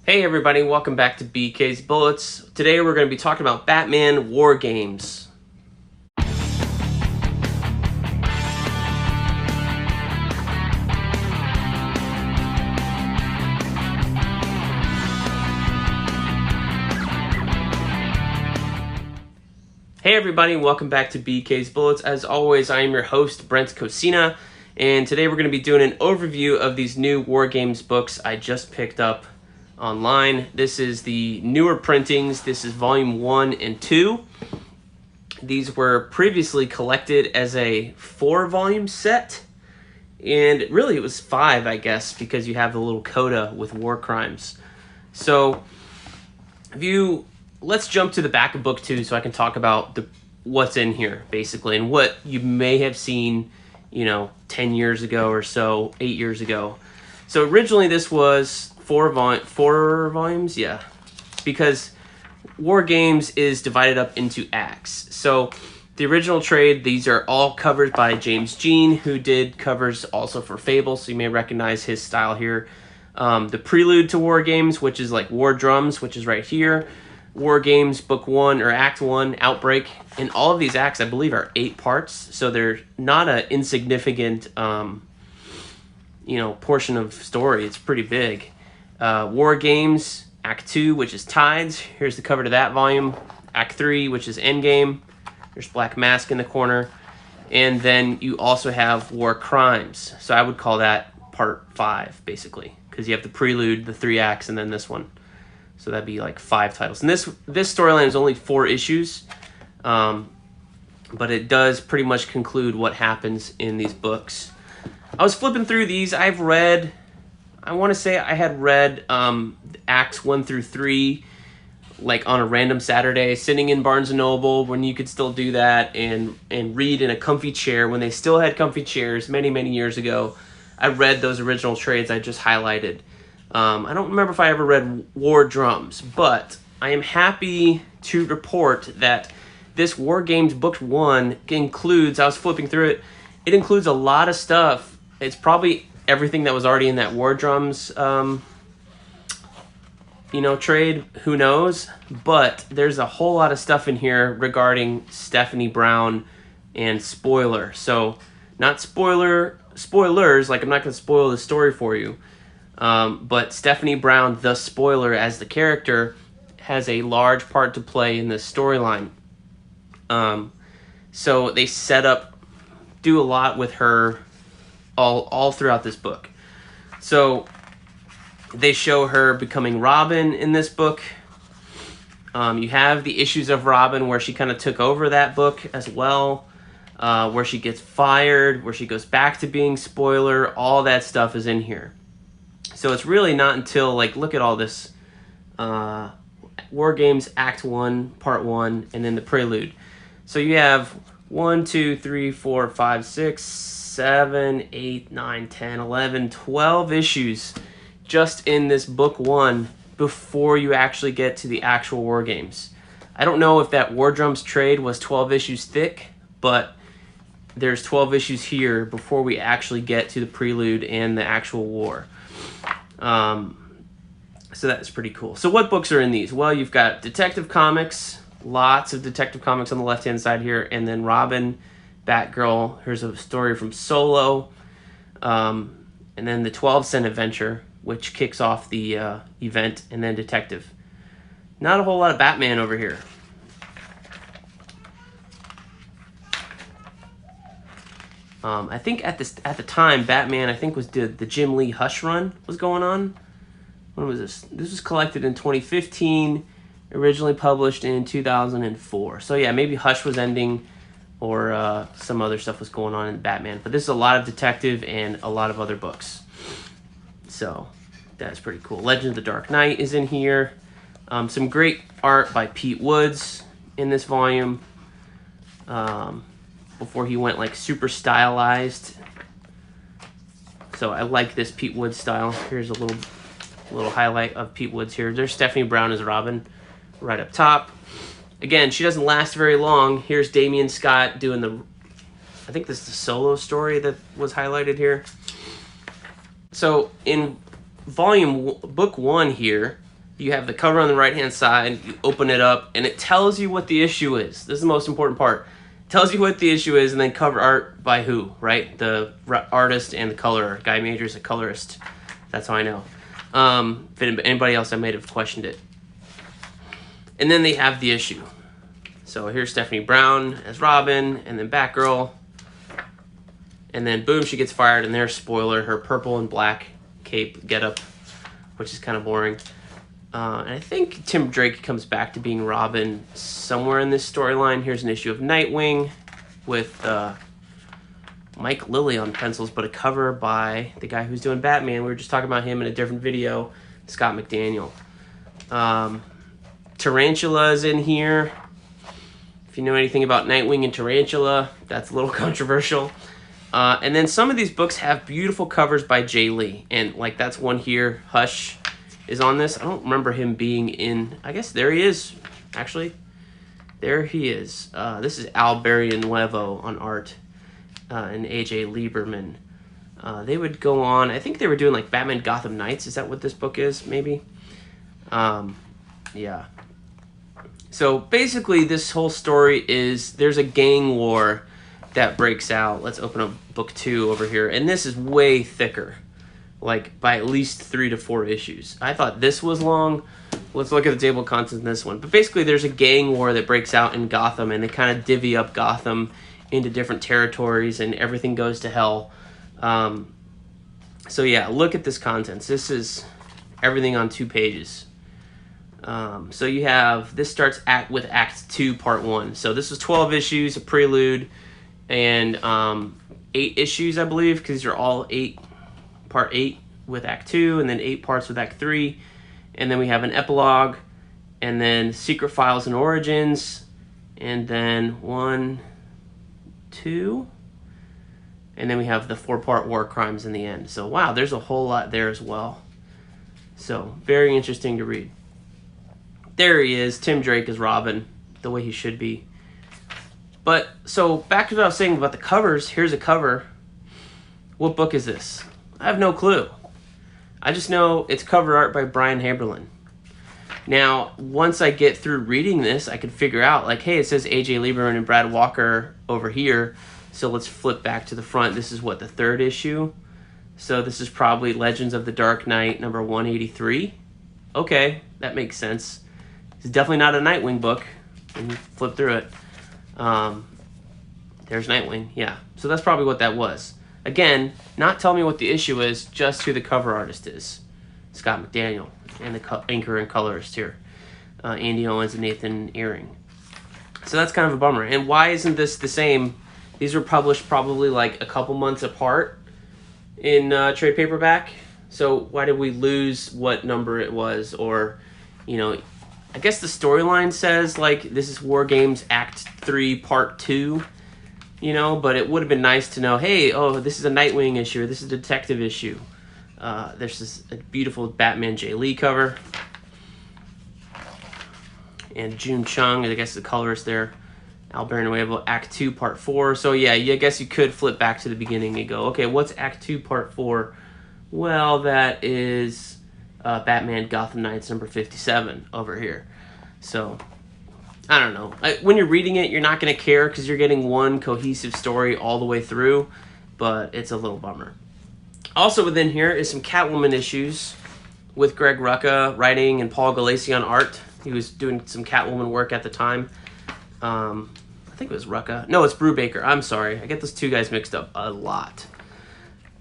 Hey everybody, welcome back to BK's Bullets. Today we're going to be talking about Batman War Games. Hey everybody, welcome back to BK's Bullets. As always, I am your host, Brent Cosina, and today we're going to be doing an overview of these new War Games books I just picked up online. This is the newer printings. This is volume 1 and 2. These were previously collected as a 4-volume set, and really it was 5, I guess, because you have the little coda with war crimes. So let's jump to the back of book 2 so I can talk about what's in here basically and what you may have seen 10 years ago or so, 8 years ago. So originally this was 4 volumes, yeah, because War Games is divided up into acts. So the original trade, these are all covered by James Jean, who did covers also for Fable, so you may recognize his style here. The prelude to War Games, which is like War Drums, which is right here. War Games Book 1 or Act 1, Outbreak, and all of these acts I believe are 8 parts, so they're not an insignificant portion of story. It's pretty big. War Games Act 2, which is Tides. Here's the cover to that volume. Act 3, which is Endgame. There's Black Mask in the corner. And then you also have War Crimes. So I would call that part 5, basically, because you have the prelude, the 3 acts, and then this one. So that'd be like 5 titles. And this storyline is only 4 issues, but it does pretty much conclude what happens in these books. I was flipping through these. I want to say I had read Acts 1 through 3 like on a random Saturday, sitting in Barnes & Noble when you could still do that and read in a comfy chair when they still had comfy chairs many, many years ago. I read those original trades I just highlighted. I don't remember if I ever read War Drums, but I am happy to report that this War Games Book 1 includes, I was flipping through it, it includes a lot of stuff. It's probably everything that was already in that War Drums trade, who knows, but there's a whole lot of stuff in here regarding Stephanie Brown and Spoiler. So not spoilers, like I'm not going to spoil the story for you, but Stephanie Brown, the Spoiler, as the character, has a large part to play in this storyline. So they do a lot with her all throughout this book. So they show her becoming Robin in this book. You have the issues of Robin where she kind of took over that book as well, where she gets fired, where she goes back to being Spoiler. All that stuff is in here. So it's really not until, like, look at all this. War Games Act 1, Part 1, and then the prelude. So you have 1, 2, 3, 4, 5, 6, 7, 8, 9, 10, 11, 12 issues just in this book 1 before you actually get to the actual War Games. I don't know if that War Drums trade was 12 issues thick, but there's 12 issues here before we actually get to the prelude and the actual war. So that's pretty cool. So what books are in these? Well, you've got Detective Comics, lots of Detective Comics on the left-hand side here, and then Robin, Batgirl. Here's a story from Solo, and then the 12-cent adventure, which kicks off the event, and then Detective. Not a whole lot of Batman over here. I think at the time, Batman, I think, was the Jim Lee Hush run was going on. When was this? This was collected in 2015, originally published in 2004. So yeah, maybe Hush was ending, or some other stuff was going on in Batman. But this is a lot of Detective and a lot of other books. So that's pretty cool. Legend of the Dark Knight is in here. Some great art by Pete Woods in this volume. Before he went like super stylized. So I like this Pete Woods style. Here's a little highlight of Pete Woods here. There's Stephanie Brown as Robin right up top. Again, she doesn't last very long. Here's Damian Scott doing I think this is the Solo story that was highlighted here. So in book 1 here, You have the cover on the right-hand side. You open it up, and it tells you what the issue is. This is the most important part. It tells you what the issue is, and then cover art by who, right? The artist and the colorer. Guy Major's a colorist. That's how I know. If anybody else, I might have questioned it. And then they have the issue. So here's Stephanie Brown as Robin, and then Batgirl. And then boom, she gets fired, and there's spoiler, her purple and black cape getup, which is kind of boring. And I think Tim Drake comes back to being Robin somewhere in this storyline. Here's an issue of Nightwing with Mike Lilly on pencils, but a cover by the guy who's doing Batman. We were just talking about him in a different video, Scott McDaniel. Tarantula's in here. If you know anything about Nightwing and Tarantula, that's a little controversial. And then some of these books have beautiful covers by Jay Lee. And like that's one here, Hush is on this. I don't remember him being in, I guess there he is, actually. There he is. This is Al Barrionuevo on art and AJ Lieberman. They would go on, I think they were doing like Batman Gotham Knights. Is that what this book is, maybe? Yeah. So basically this whole story is there's a gang war that breaks out. Let's open up book 2 over here. And this is way thicker, like by at least 3 to 4 issues. I thought this was long. Let's look at the table of contents in this one. But basically there's a gang war that breaks out in Gotham, and they kind of divvy up Gotham into different territories, and everything goes to hell. So yeah, look at this contents. This is everything on 2 pages. So you have, this starts with Act 2, Part 1. So this was 12 issues, a prelude, and 8 issues, I believe, because these are all Part 8 with Act 2, and then 8 parts with Act 3. And then we have an epilogue, and then Secret Files and Origins, and then 1, 2, and then we have the 4-part War Crimes in the end. So wow, there's a whole lot there as well. So very interesting to read. There he is, Tim Drake as Robin, the way he should be. But, so, back to what I was saying about the covers. Here's a cover. What book is this? I have no clue. I just know it's cover art by Brian Haberlin. Now, once I get through reading this, I can figure out, like, hey, it says A.J. Lieberman and Brad Walker over here. So let's flip back to the front. This is what, the 3rd issue? So this is probably Legends of the Dark Knight, number 183. Okay, that makes sense. It's definitely not a Nightwing book. When you flip through it. There's Nightwing, yeah. So that's probably what that was. Again, not tell me what the issue is, just who the cover artist is. Scott McDaniel, and the inker and colorist here. Andy Owens and Nathan Earing. So that's kind of a bummer. And why isn't this the same? These were published probably like a couple months apart in trade paperback. So why did we lose what number it was? Or, you know, I guess the storyline says, like, this is Wargames Act 3, Part 2, you know, but it would have been nice to know, hey, oh, this is a Nightwing issue, or this is a detective issue. There's this beautiful Batman Jay Lee cover. And June Chung, I guess the colorist there. Al Barrionuevo, Act 2, Part 4. So, yeah, I guess you could flip back to the beginning and go, okay, what's Act 2, Part 4? Well, that is Batman Gotham Knights number 57 over here. So, I don't know. When you're reading it, you're not going to care because you're getting one cohesive story all the way through, but it's a little bummer. Also within here is some Catwoman issues with Greg Rucka writing and Paul Galassi on art. He was doing some Catwoman work at the time. I think it was Rucka. No, it's Brubaker. I'm sorry. I get those two guys mixed up a lot.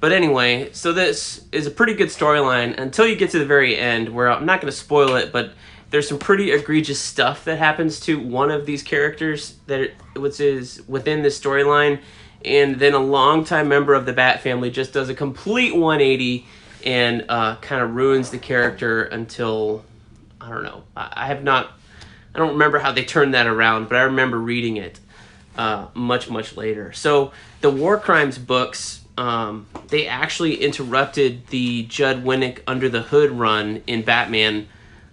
But anyway, so this is a pretty good storyline until you get to the very end, where I'm not going to spoil it, but there's some pretty egregious stuff that happens to one of these characters which is within this storyline, and then a longtime member of the Bat family just does a complete 180 and kind of ruins the character until, I don't know. I don't remember how they turned that around, but I remember reading it much, much later. So the War Crimes books, they actually interrupted the Judd Winnick Under the Hood run in Batman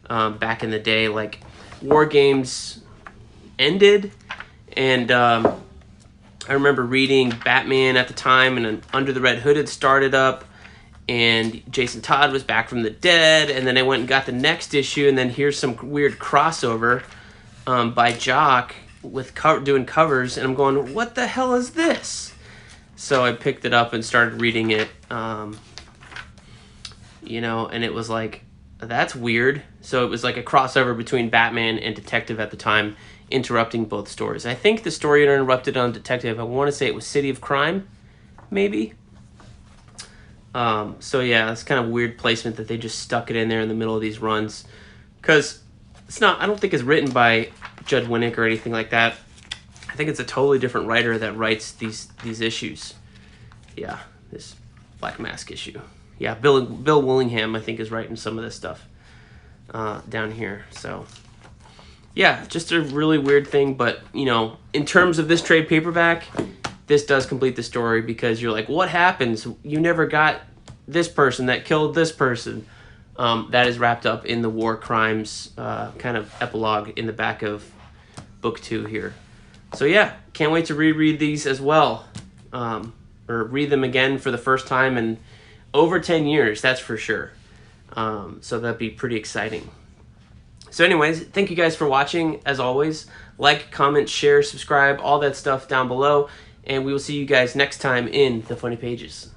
back in the day. Like, War Games ended, and I remember reading Batman at the time, and Under the Red Hood had started up, and Jason Todd was back from the dead, and then I went and got the next issue, and then here's some weird crossover by Jock with doing covers, and I'm going, what the hell is this? So I picked it up and started reading it, you know, and it was like, that's weird. So it was like a crossover between Batman and Detective at the time, interrupting both stories. I think the story interrupted on Detective, I want to say it was City of Crime, maybe. So yeah, it's kind of weird placement that they just stuck it in there in the middle of these runs, because it's not, I don't think it's written by Judd Winnick or anything like that. I think it's a totally different writer that writes these issues. Yeah, this Black Mask issue. Yeah, Bill Willingham, I think, is writing some of this stuff down here. So yeah, just a really weird thing, but you know, in terms of this trade paperback, this does complete the story, because you're like, what happens? You never got this person that killed this person. That is wrapped up in the war crimes kind of epilogue in the back of book 2 here. So yeah, can't wait to reread these as well, or read them again for the first time in over 10 years, that's for sure. So that'd be pretty exciting. So anyways, thank you guys for watching. As always, like, comment, share, subscribe, all that stuff down below. And we will see you guys next time in the Funny Pages.